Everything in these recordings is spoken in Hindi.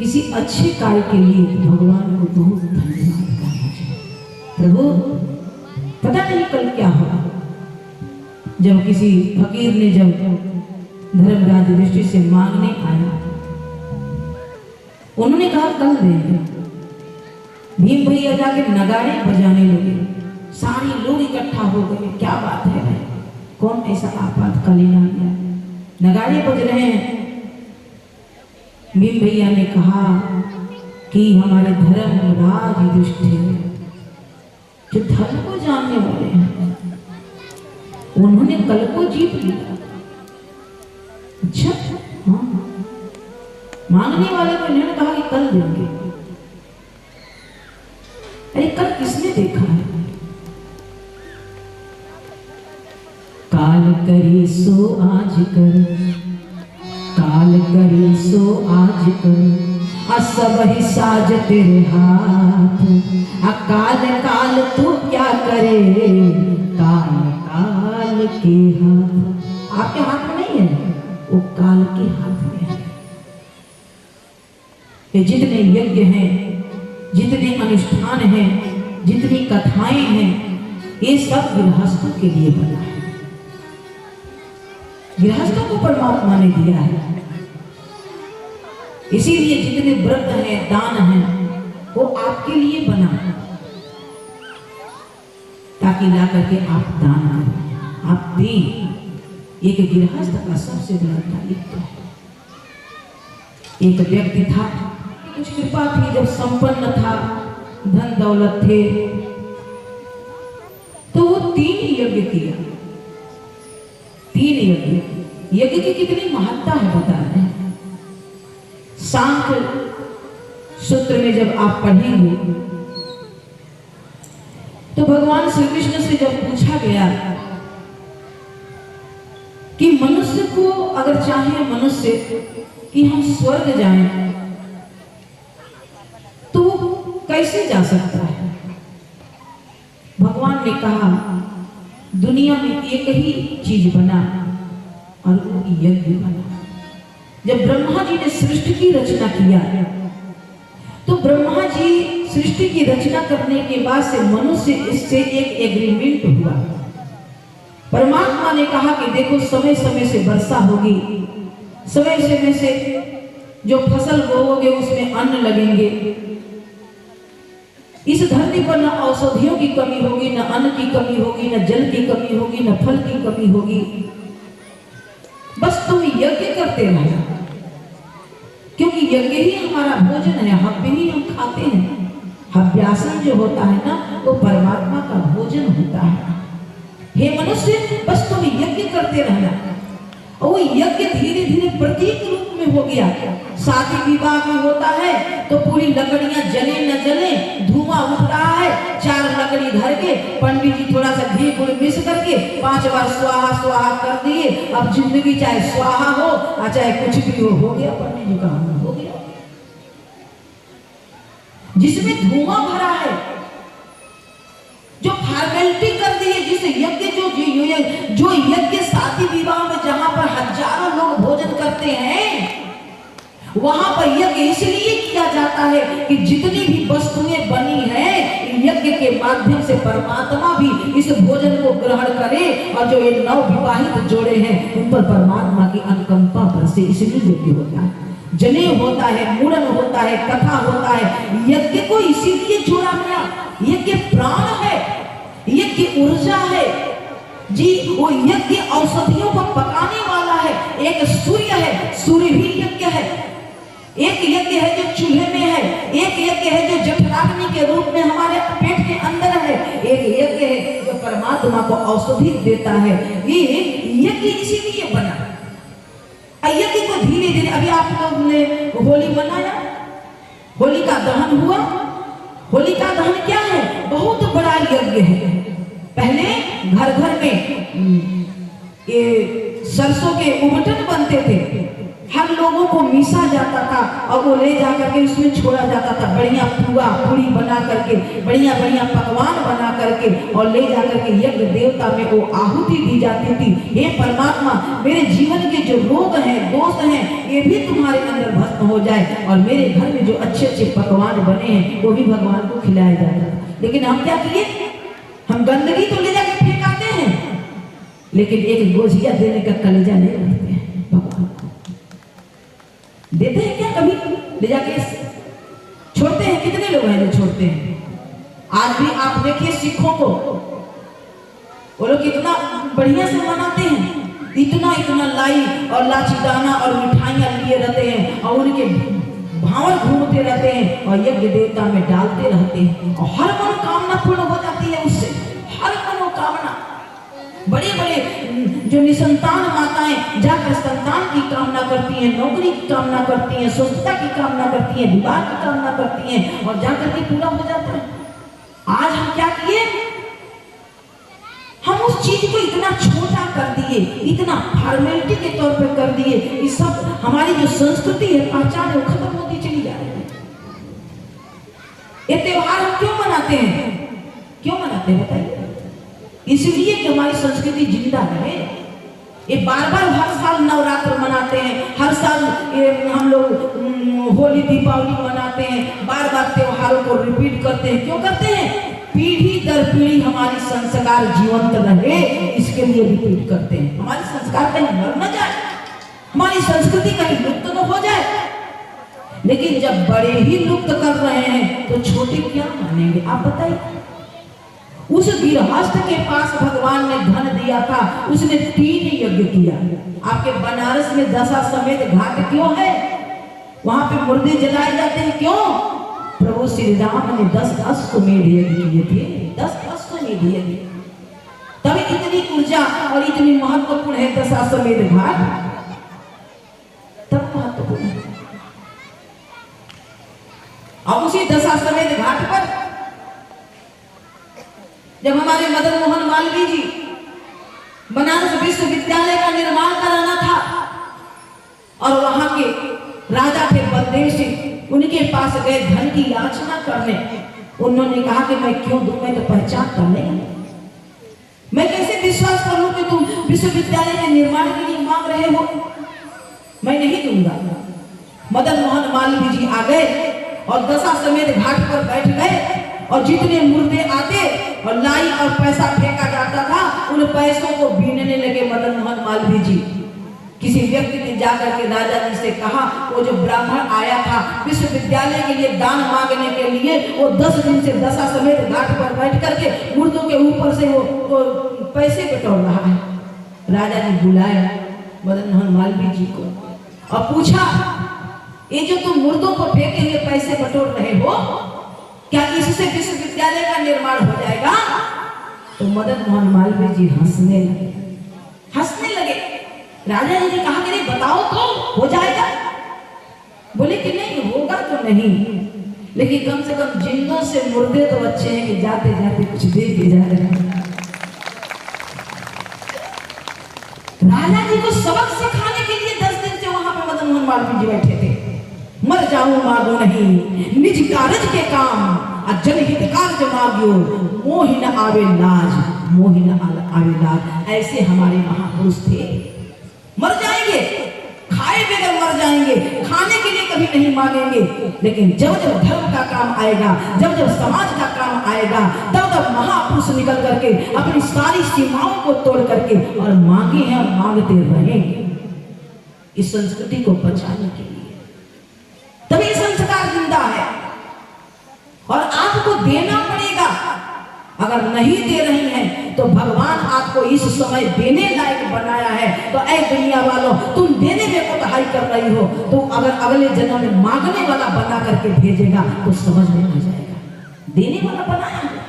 किसी अच्छे कार्य के लिए भगवान को बहुत धन्यवाद करना चाहिए। प्रभु पता नहीं कल क्या होगा। जब किसी फकीर ने जब धर्मराज युधिष्ठिर से मांगने आया, उन्होंने कहा कल देंगे। भीम भैया जाके नगाड़े बजाने लगे, सारे लोग इकट्ठा हो गए। क्या बात है भाई, कौन ऐसा आपातकालीन आ गया, नगाड़े बज रहे हैं। भीम भैया ने कहा कि हमारे धर्मराज युधिष्ठिर जो धर्म को जानने वाले हैं, उन्होंने कल को जीत लिया। अच्छा हाँ, मांगने वाले को इन्होंने कहा कि कल देंगे। अरे कल किसने देखा है? काल करे सो आज कर, काल करे सो आज कर, सब ही साज तेरे हाथ। काल काल तू क्या करे, काल काल के हाथ। आपके हाथ में नहीं है, वो काल के हाथ में है। ये जितने यज्ञ हैं, जितने अनुष्ठान हैं, जितनी कथाएं हैं, ये सब गृहस्थों के लिए बना है। गृहस्थों को परमात्मा ने दिया है। इसीलिए जितने व्रत हैं, दान हैं, वो आपके लिए बना है, ताकि ला करके आप दान करें, आप दें। एक गृहस्थ का सबसे बड़ा दायित्व है। एक व्यक्ति था, कुछ कृपा थी, जब संपन्न था, धन दौलत थे, तो वो 3 यज्ञ किया। 3 यज्ञ। यज्ञ की कितनी महत्ता है बता रहे हैं। सांख्य सूत्र में जब आप पढ़ेंगे तो भगवान श्री कृष्ण से जब पूछा गया कि मनुष्य को अगर चाहे मनुष्य कि हम स्वर्ग जाएं, तो कैसे जा सकता है? भगवान ने कहा दुनिया में एक ही चीज बना और वो यज्ञ बना। जब ब्रह्मा जी ने सृष्टि की रचना किया, तो ब्रह्मा जी सृष्टि की रचना करने के बाद से मनुष्य इससे एक एग्रीमेंट हुआ। परमात्मा ने कहा कि देखो समय समय से वर्षा होगी, समय समय से जो फसल बोओगे उसमें अन्न लगेंगे। इस धरती पर न औषधियों की कमी होगी, न अन्न की कमी होगी, न जल की कमी होगी, न फल की कमी होगी। बस तुम यज्ञ करते रहना, क्योंकि यज्ञ ही हमारा भोजन है, हव्य ही हम खाते हैं। हव्यासन जो होता है ना, वो परमात्मा का भोजन होता है। हे मनुष्य, बस तुम यज्ञ करते रहना। और वो यज्ञ धीरे धीरे प्रतीक रूप में हो गया। शादी विवाह में होता है तो पूरी लकड़ियां जले न जले, धुआं उठ रहा है, 4 लकड़ी धर के पंडित जी थोड़ा सा घी गुड़ मिक्स करके 5 बार स्वाहा स्वाहा कर दिए। अब जिंदगी चाहे स्वाहा हो चाहे कुछ भी हो गया पंडित जी का हो गया। जिसमें धुआं भरा है, जो फॉर्मेलिटी कर दी है, जिस यज्ञ जो यज्ञ शादी विवाह में जहां पर हजारों लोग भोजन करते हैं, वहां पर यज्ञ इसलिए किया जाता है कि जितनी भी वस्तुएं बनी हैं, यज्ञ के माध्यम से परमात्मा भी इस भोजन को ग्रहण करे और जो ये नवविवाहित जोड़े हैं उन पर परमात्मा की अनुकंपा बरसे। इसलिए यज्ञ होता है, जनेऊ होता है, मुड़न होता है, कथा होता है। यज्ञ को इसीलिए जोड़ा गया। यज्ञ प्राण है, यज्ञ ऊर्जा है जी। वो यज्ञ औषधियों को पकाने वाला है। एक सूर्य है, सूर्य भी यज्ञ है। एक यज्ञ है जो चूल्हे में है, एक यज्ञ है जो जठराग्नि के रूप में हमारे पेट के अंदर है, एक यज्ञ है जो परमात्मा को औषधि देता है। ये यज्ञ इसीलिए बना। यज्ञ को धीरे धीरे, अभी आप लोग ने होली मनाया, होलिका दहन हुआ। होलिका दहन क्या है? बहुत बड़ा यज्ञ है। पहले घर घर में ये सरसों के उबटन बनते थे, हर लोगों को मीसा जाता था और वो ले जा करके उसमें छोड़ा जाता था। बढ़िया पुआ पूरी बना करके, बढ़िया बढ़िया पकवान बना करके और ले जा करके यज्ञ देवता में वो आहुति दी जाती थी। हे परमात्मा, मेरे जीवन के जो रोग हैं, दोष हैं, ये भी तुम्हारे अंदर भस्म हो जाए और मेरे घर में जो अच्छे अच्छे पकवान बने हैं वो भी भगवान को खिलाया जाता। लेकिन हम क्या किए? हम गंदगी तो ले जाके फेंक आते हैं, लेकिन एक गोजिया देने का कलेजा नहीं रखते हैं भगवान को। देते हैं क्या कभी? ले जाके छोड़ते हैं? कितने लोग हैं जो छोड़ते हैं? आज भी आप देखिए सिखों को, वो लोग कितना बढ़िया से मनाते हैं, इतना इतना लाई और लाचीदाना और मिठाइयां लिए रहते हैं और उनके भावर घूमते रहते हैं और यज्ञ देवता में डालते रहते हैं और हर मनोकामना पूर्ण हो जाती है उससे। हर मनोकामना, बड़े बड़े जो निसंतान माताएं जाकर संतान की कामना करती हैं, नौकरी की कामना करती हैं, स्वस्थता की कामना करती हैं, विवाह की कामना करती हैं और जाकर के पूरा हो जाता है। आज हम क्या किए? हम उस चीज को इतना छोटा कर दिए, इतना फॉर्मेलिटी के तौर पर कर दिए कि सब हमारी जो संस्कृति है, पहचान है, वो खत्म होती चली जा रही है। ये त्योहार हम क्यों मनाते हैं? क्यों मनाते हैं बताइए? इसलिए कि हमारी संस्कृति जिंदा रहे। ये बार बार हर साल नवरात्र मनाते हैं, हर साल हम लोग होली दीपावली मनाते हैं, बार बार त्योहारों को रिपीट करते हैं। क्यों करते हैं? पीढ़ी दर पीढ़ी हमारी संस्कार जीवंत रहे, इसके लिए रिपीट करते हैं। हमारी संस्कार कहीं मर न जाए, हमारी संस्कृति कहीं लुप्त न हो जाए। लेकिन जब बड़े ही लुप्त कर रहे हैं तो छोटे क्या मानेंगे? आप बताइए। उस गृहस्थ के पास भगवान ने धन दिया था, उसने 3 यज्ञ किया। आपके बनारस में दशाश्वमेध घाट क्यों है? वहां पे मुर्दे जलाए जाते हैं, क्यों? प्रभु श्री राम ने 10 अश्वमेध यज्ञ किए थे। 10 अश्वमेध यज्ञ, तभी इतनी ऊर्जा और इतनी महत्वपूर्ण है दशाश्वमेध घाट, तब महत्वपूर्ण है। और उसी दशाश्वमेध घाट पर जब हमारे मदन मोहन मालवीय जी बनारस विश्वविद्यालय का निर्माण कराना था और वहां के राजा थे बलदेव सिंह, उनके पास गए धन की याचना करने। उन्होंने कहा कि मैं क्यों दूं, मैं तो पहचान कर नहीं, मैं कैसे विश्वास कर लूं कि तुम विश्वविद्यालय के निर्माण के लिए मांग रहे हो? मैं नहीं दूंगा। मदन मोहन मालवीय जी आ गए और दशाश्वमेध घाट पर बैठ गए और जितने मुर्दे आते और लाई और पैसा फेंका जाता था, उन पैसों को बीनने लगे मदन मोहन मालवीय जी। किसी व्यक्ति ने जाकर के राजा जी से कहा, वो जो ब्राह्मण आया था विश्वविद्यालय के लिए दान मांगने के लिए, वो 10 दिन से दशाश्वमेध घाट पर बैठ करके मुर्दों के ऊपर से वो पैसे बटोर रहा है। राजा जी बुलाया मदन मोहन मालवीय जी को और पूछा, ये जो तुम मुर्दों को फेंके हुए पैसे बटोर रहे हो, क्या इससे विश्वविद्यालय का निर्माण हो जाएगा? तो मदन मोहन मालवीय जी हंसने लगे। राजा जी ने कहा कि नहीं, बताओ तो हो जाएगा। बोले कि नहीं होगा तो नहीं, लेकिन कम से कम जिंदों से मुर्दे तो अच्छे हैं कि जाते जाते कुछ दे के जा रहे हैं। राजा जी को सबक सिखाने के लिए 10 दिन से वहां पे मदन मोहन मालवीय जी बैठे थे। मर जाऊं मांगो नहीं, निज कारज के काम जनहित कार्य मांग्यो, मोहि न आवे लाज, मोहि न आवे लाज। ऐसे हमारे महापुरुष थे। मर जाएंगे, खाए बगैर मर जाएंगे, खाने के लिए कभी नहीं मांगेंगे, लेकिन जब जब धर्म का काम आएगा, जब जब समाज का काम आएगा, तब तब महापुरुष निकल करके अपनी सारी सीमाओं को तोड़ करके और मांगे हैं और मांगते रहेंगे इस संस्कृति को बचाने के लिए। तभी संस्कार जिंदा है और आपको देना पड़ेगा। अगर नहीं दे रही हैं तो भगवान आपको इस समय देने लायक बनाया है। तो ऐ दुनिया वालों, तुम देने में कोताही कर रही हो, तो अगर अगले जन्म में मांगने वाला बना करके भेजेगा तो समझ में आ जाएगा। देने वाला बनाया है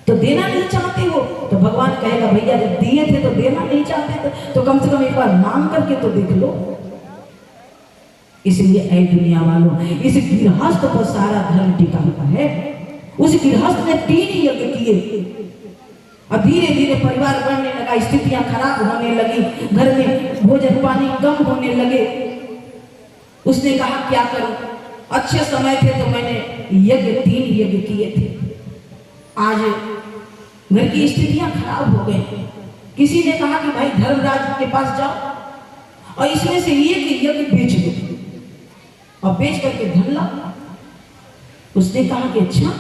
तो देना नहीं चाहते हो, तो भगवान कहेगा भैया जब दिए थे तो देना नहीं चाहते थे, तो कम से कम एक बार मांग करके तो देख लो। इसलिए ऐ दुनिया वालों, इस गृहस्थ पर सारा धर्म टिका हुआ है। उस गृहस्थ ने 3 यज्ञ किए और धीरे धीरे परिवार बढ़ने लगा, स्थितियां खराब होने लगी, घर में भोजन पानी कम होने लगे। उसने कहा क्या करूं, अच्छे समय थे तो मैंने 3 यज्ञ किए थे, आज घर की स्थितियां खराब हो गई। किसी ने कहा कि भाई धर्मराज के पास जाओ और इसमें से एक यज्ञ बेच दो और बेच करके धन लाओ। उसने कहा कि अच्छा,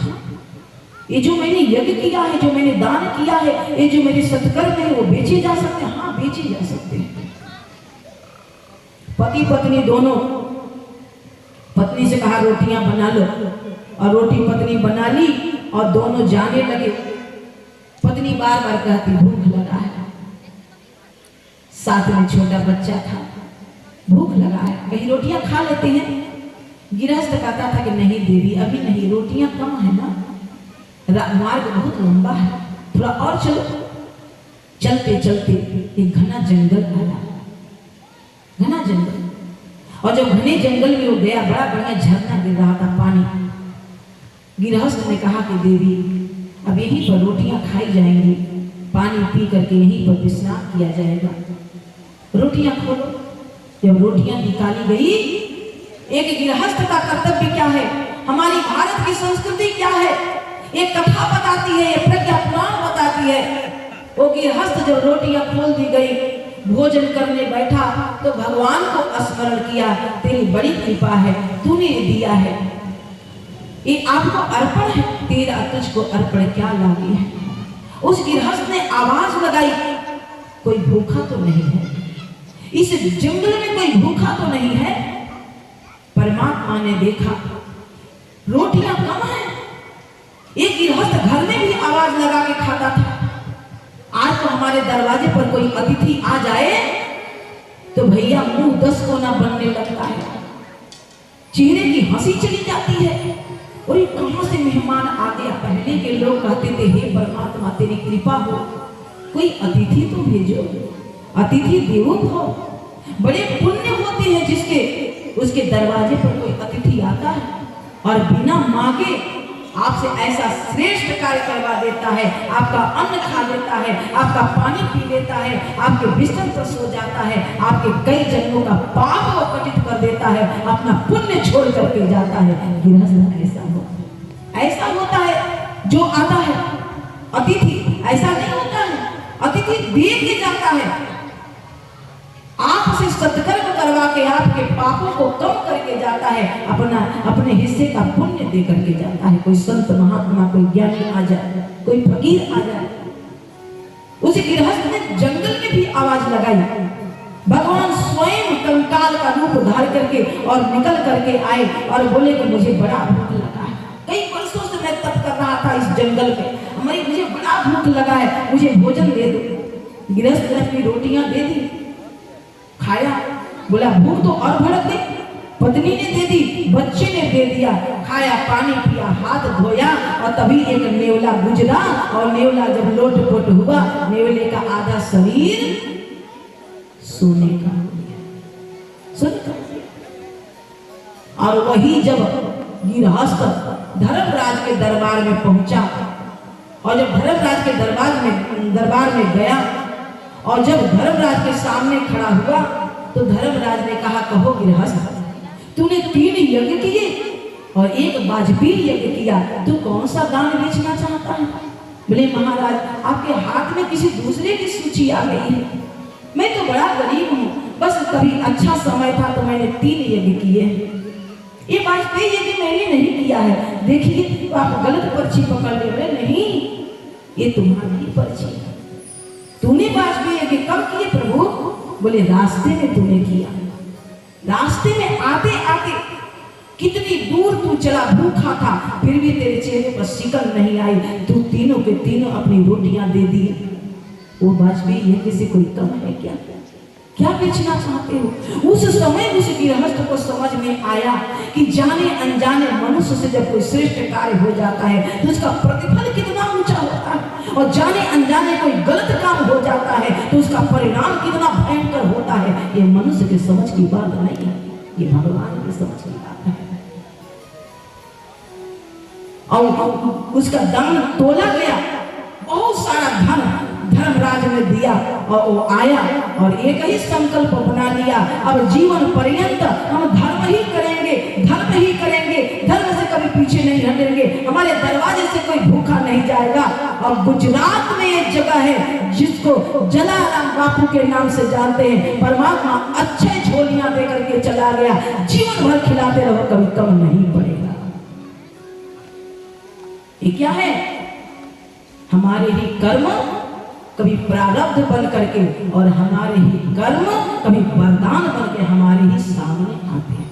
ये जो मैंने यज्ञ किया है, जो मैंने दान किया है, ये जो मेरे सत्कर्म है, वो बेचे जा सकते हैं? हाँ, बेचे जा सकते हैं। पति पत्नी दोनों, पत्नी से कहा रोटियां बना लो, और रोटी पत्नी बना ली और दोनों जाने लगे। पत्नी बार बार कहती भूख लगा है, साथ में छोटा बच्चा था, भूख लगा है, कहीं रोटियां खा लेते हैं। गृहस्थ कहता था कि नहीं देवी, अभी नहीं, रोटियां कम है ना, मार्ग बहुत लंबा है, थोड़ा और चलो। चलते चलते एक घना जंगल आया, घना जंगल, और जब घने जंगल में वो गया, बड़ा बढ़िया झरना गिर रहा था पानी। गृहस्थ ने कहा कि देवी अब यहीं पर रोटियां खाई जाएंगी, पानी पी करके यहीं पर विश्राम किया जाएगा, रोटियां खोलो। जब रोटियां निकाली गई, एक गृहस्थ का कर्तव्य क्या है, हमारी भारत की संस्कृति क्या है, एक कथा बताती है, ये प्रज्ञा पुराण बताती है। वो गृहस्थ जब रोटियां खोल दी गई, भोजन करने बैठा तो भगवान को स्मरण किया, तेरी बड़ी कृपा है, तूने दिया है, ये आपको अर्पण है, तेरा तुझको अर्पण क्या लागे है। उस गृहस्थ ने आवाज लगाई, कोई भूखा तो नहीं है, इस जंगल में कोई भूखा तो नहीं है। परमात्मा ने देखा रोटियां कम है, एक गृहस्थ घर में भी आवाज लगा के खाता था, आज तो हमारे दरवाजे पर कोई अतिथि आ जाए तो भैया मुंह 10 कोना बनने लगता है, चेहरे की हंसी चली जाती है, और ये कहां से मेहमान आ गया। पहले के लोग कहते थे हे परमात्मा तेरी कृपा हो, कोई अतिथि तो भेजो, अतिथि देवो भव। बड़े पुण्य होते हैं जिसके उसके दरवाजे पर कोई अतिथि आता है और बिना मांगे आपसे ऐसा श्रेष्ठ कार्य करवा देता है, आपका अन्न खा लेता है, आपका पानी पी लेता है, आपके बिस्तर पर सो जाता है, आपके कई जन्मों का पाप वो कटित कर देता है, अपना पुण्य छोड़ करके जाता है। गृहस्थ ऐसा होता है जो आता है अतिथि, ऐसा नहीं होता है, अतिथि दे के जाता है, आपसे सत्कर्म करवा के आपके पापों को कम करके जाता है, अपने हिस्से का पुण्य दे करके जाता है। कोई संत महात्मा, कोई ज्ञानी आ जाए, कोई फकीर आ जाए। उस गृहस्थ ने जंगल में भी आवाज लगाई, भगवान स्वयं कंकाल का रूप धार करके और निकल करके आए और बोले कि मुझे बड़ा भूख लगा है, कई वर्षों से मैं तप कर रहा था इस जंगल में, मुझे बड़ा भूख लगा है, मुझे भोजन दे दो। गृहस्थ ने अपनी रोटियां दे दी, खाया, बोला भूख तो और भड़क गई, पत्नी ने दे दी, बच्चे ने दे दिया, खाया, पानी पिया, हाथ धोया, और तभी एक नेवला गुजरा, और नेवला जब लोटपोट हुआ, नेवले का आधा शरीर सोने का हो गया, सोने का। और वही जब गृहस्थ धर्मराज के दरबार में पहुंचा, और जब धर्मराज के दरबार में गया, और जब धर्मराज के सामने खड़ा हुआ तो धर्मराज ने कहा कहो गृहस्थ, तूने 3 यज्ञ किए और एक वाजपेयी यज्ञ किया, तू कौन सा दान बेचना चाहता है? बोले महाराज आपके हाथ में किसी दूसरे की सूची आ गई है, मैं तो बड़ा गरीब हूँ, बस कभी अच्छा समय था तो मैंने 3 यज्ञ किए हैं, ये वाजपेयी यज्ञ मैंने नहीं किया है, देखिए आप गलत पर्ची पकड़ ले रहे। नहीं, ये तुम्हारी पर्ची है, तूने वाजपेयी यज्ञ कब किए प्रभु? बोले रास्ते में तूने किया, रास्ते में आते आते कितनी दूर तू चला, भूखा था, फिर भी तेरे चेहरे पर शिकन नहीं आई, तू तीनों के तीनों अपनी रोटियां दे दी। वो वाजपेयी यज्ञ से कोई कम है क्या? क्या बेचना चाहते हो? उस समय उस गृहस्थ को समझ में आया कि जाने अनजाने मनुष्य से जब कोई श्रेष्ठ कार्य हो जाता है तो उसका प्रतिफल कितना ऊंचा होता है, और जाने अनजाने कोई गलत काम हो जाता है तो उसका परिणाम कितना भयंकर होता है। ये मनुष्य के समझ की बात नहीं है, ये भगवान की समझ की बात है। और उसका दान तोला गया, बहुत सारा धन धर्मराज ने दिया और वो आया और एक ही संकल्प बना लिया, अब जीवन पर्यंत हम धर्म ही करेंगे, धर्म ही करेंगे, धर्म से कभी पीछे नहीं हटेंगे, हमारे दरवाजे से कोई भूखा नहीं जाएगा। और गुजरात में एक जगह है जिसको जलाराम बापू के नाम से जानते हैं, परमात्मा अच्छे झोलियां दे करके चला गया, जीवन भर खिलाते रहो कभी कम नहीं पड़ेगा। ये क्या है? हमारे ही कर्म कभी प्रारब्ध बन करके और हमारे ही कर्म कभी वरदान बन के हमारे ही सामने आते हैं।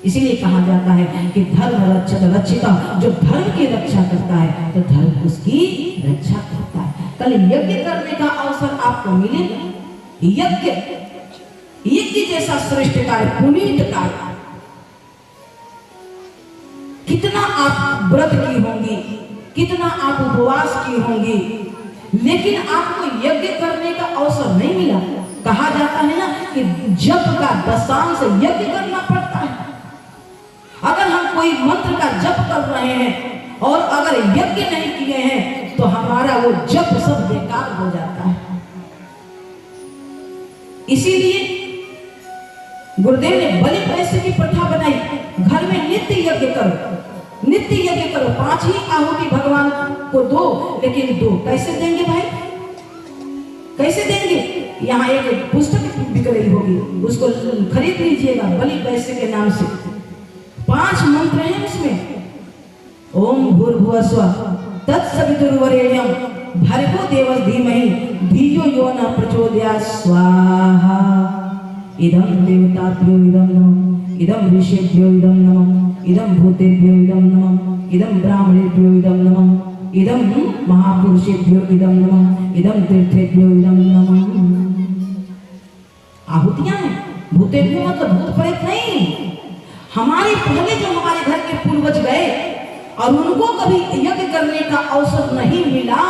इसीलिए कहा जाता है कि धर्म रक्षक रक्षिता, जो धर्म की रक्षा करता है तो धर्म उसकी रक्षा करता है। कल यज्ञ करने का अवसर आपको मिले, यज्ञ जैसा श्रेष्ठ कार्य, पुनीत कार्य, कितना आप व्रत की होंगी, कितना आप उपवास की होंगी, लेकिन आपको यज्ञ करने का अवसर नहीं मिला। कहा जाता है ना कि जप का दशांश यज्ञ करना पड़ता है। अगर हम कोई मंत्र का जप कर रहे हैं और अगर यज्ञ नहीं किए हैं तो हमारा वो जप सब बेकार हो जाता है। इसीलिए गुरुदेव ने बलि पैसे की प्रथा बनाई, घर में नित्य यज्ञ करो, नित्य यज्ञ करो, 5 ही आहुति भगवान को दो, लेकिन दो कैसे देंगे भाई, कैसे देंगे? यहाँ एक पुस्तक बिक रही होगी, उसको खरीद लीजिएगा, बलि पैसे के नाम से 5 मंत्र हैं उसमें। ओम भूर्भुवस्वः तत्सवितुर्वरेण्यं भर्गो देवस्य धीमहि धियो यो न प्रचोदयात् स्वाहा। इदं देवताभ्यो इदं नमः, इदं ऋषिभ्यो इदं नमः, इदं भूतेभ्यो इदं नमः, इदं ब्राह्मणेभ्यो इदं नमः, इदं महापुरुषेभ्यो इदं नमः, इदं तीर्थेभ्यो इदं नमः। आहुतियां हैं, भूतेभ्यो मतलब भूत प्रेत नहीं, हमारे पहले जो हमारे घर के पूर्वज गए और उनको कभी यज्ञ करने का अवसर नहीं मिला,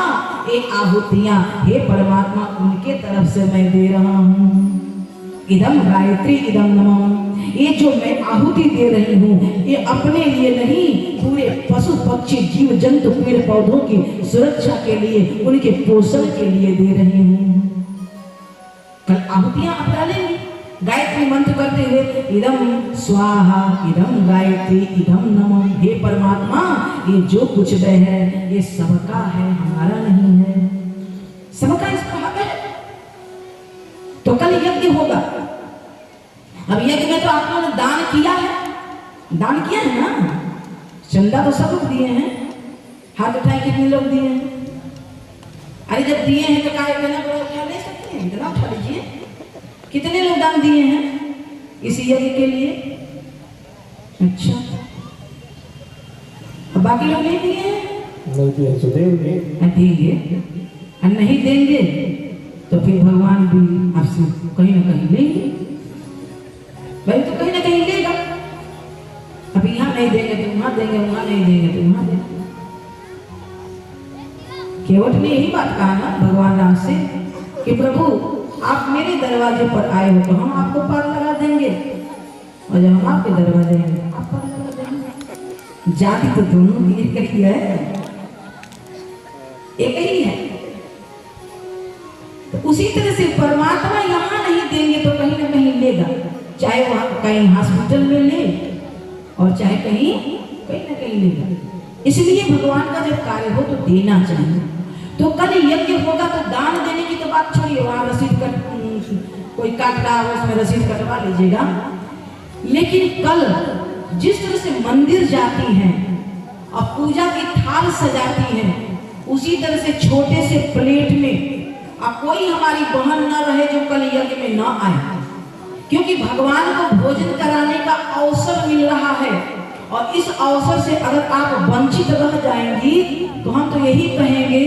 ये आहुतियां हे परमात्मा उनके तरफ से मैं दे रहा हूँ। इदम गायत्री इदम नमः, ये जो मैं आहुति दे रही हूँ ये अपने लिए नहीं, पूरे पशु पक्षी जीव जंतु पेड़ पौधों की सुरक्षा के लिए, उनके पोषण के लिए दे रही हूँ। कल आहुतियां आप डालेंगे गायत्री मंत्र करते हुए, इदम स्वाहा इदम गायत्री इदम नमः। हे परमात्मा ये जो कुछ भी है ये सबका है, हमारा नहीं है, सबका इसका हक है। तो कल यज्ञ होगा। अब यज्ञ में तो आप लोगों ने दान किया है, दान किया है ना, चंदा तो सब लोग दिए हैं, हाथ उठाए कितने लोग दिए हैं? अरे जब दिए हैं तो काय कहना बड़ा उठा ले सकते हैं, इतना उठा लीजिए। कितने लोग दान दिए हैं इस यज्ञ के लिए? अच्छा, अब बाकी लोग नहीं दिए हैं? नहीं दिए तो देंगे, और नहीं देंगे तो फिर भगवान भी आपसे कहीं ना कहीं लेंगे, भाई तो कहीं ना कहीं लेगा। अब यहाँ नहीं देंगे तो वहां देंगे, वहां नहीं देंगे तो वहां देंगे। केवट ने यही बात कहा ना भगवान राम से कि प्रभु आप मेरे दरवाजे पर आए हो तो हम आपको पार लगा देंगे, और जब हम आपके दरवाजे हैं आप पार लगा देंगे। जाति तो दोनों एक ही है, एक ही है। तो उसी तरह से परमात्मा यहाँ नहीं देंगे तो कहीं ना कहीं लेगा, चाहे वहां कहीं हॉस्पिटल में ले और चाहे कहीं ना कहीं लेगा। इसलिए भगवान का जब कार्य हो तो देना चाहिए। तो कल यज्ञ होगा तो दान देने की तो बात छोड़िए, वहां रसीद कट कोई काट रहा हो उसमें रसीद कटवा लीजिएगा, लेकिन कल जिस तरह से मंदिर जाती हैं और पूजा की थाल सजाती हैं, उसी तरह से छोटे से प्लेट में अब कोई हमारी बहन न रहे जो कल यज्ञ में न आए, क्योंकि भगवान को भोजन कराने का अवसर मिल रहा है। और इस अवसर से अगर आप वंचित रह जाएंगी तो हम तो यही कहेंगे,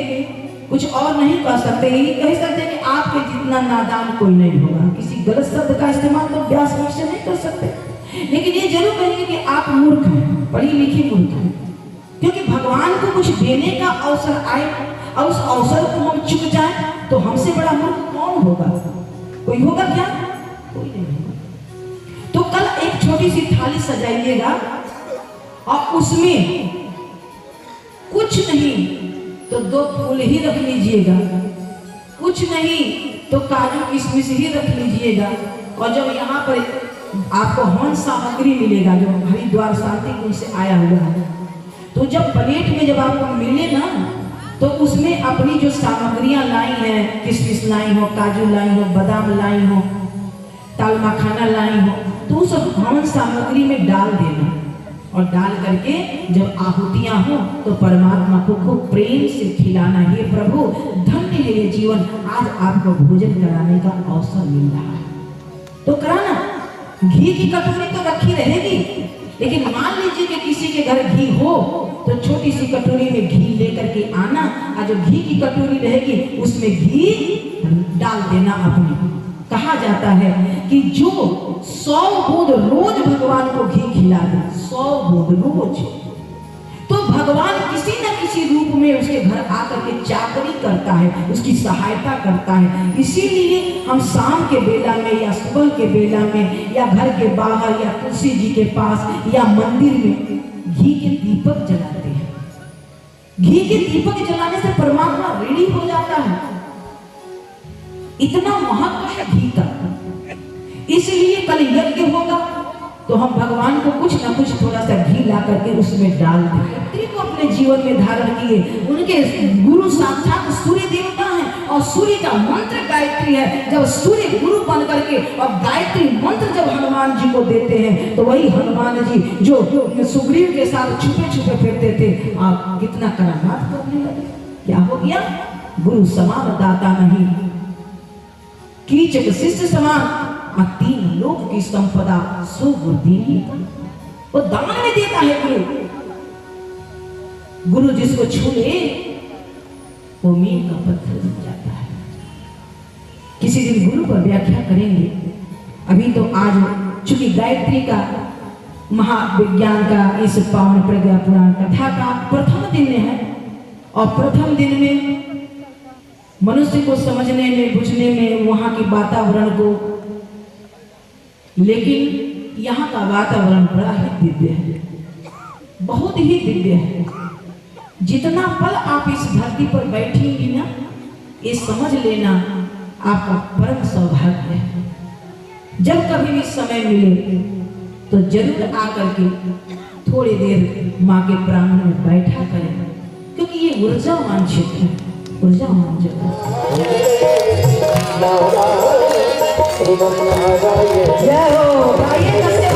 कुछ और नहीं कह सकते, यही कह सकते कि आपके जितना नादान कोई नहीं होगा। किसी गलत शब्द का इस्तेमाल तो व्यास से नहीं कर सकते, लेकिन ये जरूर कहेंगे कि आप मूर्ख हैं, पढ़ी लिखी मूर्ख हैं, क्योंकि भगवान को कुछ देने का अवसर आए और उस अवसर को हम चुक जाए तो हमसे बड़ा मूर्ख कौन होगा? कोई होगा क्या? कोई नहीं होगा। तो कल एक छोटी सी थाली सजाइएगा और उसमें कुछ नहीं तो 2 फूल ही रख लीजिएगा, कुछ नहीं तो काजू किशमिश ही रख लीजिएगा। और जब यहाँ पर आपको हवन सामग्री मिलेगा जो हरिद्वार शांति कुंज से आया हुआ है, तो जब प्लेट में जब आपको मिले ना, तो उसमें अपनी जो सामग्रियां लाई हैं, किशमिश लाई हो, काजू लाई हो, बादाम लाई हो, दाल मखाना लाई हो, तो उस हवन सामग्री में डाल देना। और डाल करके जब आहुतियां हो तो परमात्मा को खूब प्रेम से खिलाना। हे प्रभु धन्य है ये जीवन, आज आपको भोजन कराने का अवसर मिल रहा है तो कराना। घी की कटोरी तो रखी रहेगी, लेकिन मान लीजिए कि किसी के घर घी हो तो छोटी सी कटोरी में घी लेकर के आना, और जो घी की कटोरी रहेगी उसमें घी डाल देना अपनी। कहा जाता है कि जो 100 बूंद रोज भगवान को घी खिला दे, 100 बूंद रोज, तो भगवान किसी न किसी रूप में उसके घर आकर के चाकरी करता है, उसकी सहायता करता है। इसीलिए हम शाम के बेला में या सुबह के बेला में या घर के बाहर या तुलसी जी के पास या मंदिर में घी के दीपक जलाते हैं। घी के दीपक जलाने से परमात्मा रेडी हो जाता है, इतना महत्व है घी का। इसलिए कल यज्ञ होगा तो हम भगवान को कुछ ना कुछ थोड़ा सा घी ला करके उसमें डाल दें। गायत्री को अपने जीवन में धारण किए, उनके गुरु साक्षात सूर्य देवता हैं और सूर्य का मंत्र गायत्री है। जब सूर्य गुरु बन करके और गायत्री मंत्र जब हनुमान जी को देते हैं, तो वही हनुमान जी जो सुग्रीव के साथ छुपे छुपे फिरते थे, आप कितना करामात करने लगे। क्या हो गया? गुरु समान दाता नहीं, कीचक शिष्य समान, 3 लोक की संपदा सो गुरुदीनी। वो दान में देता है गुरु। गुरु जिसको छू ले वो मील का पत्थर बन जाता है। किसी दिन गुरु पर व्याख्या करेंगे। अभी तो आज चूंकि गायत्री का महाविज्ञान का इस पावन प्रज्ञा पुराण कथा का प्रथम दिन है, और प्रथम दिन में मनुष्य को समझने में बुझने में वहां के वातावरण को, लेकिन यहाँ का वातावरण बड़ा ही दिव्य है, बहुत ही दिव्य है। जितना पल आप इस धरती पर बैठेंगी ना, ये समझ लेना आपका परम सौभाग्य है। जब कभी भी समय मिले तो जरूर आकर के थोड़ी देर माँ के प्रांगण में बैठा करें, क्योंकि ये ऊर्जावान क्षेत्र है, ऊर्जावान जगह। जय हो, गाइए कैसे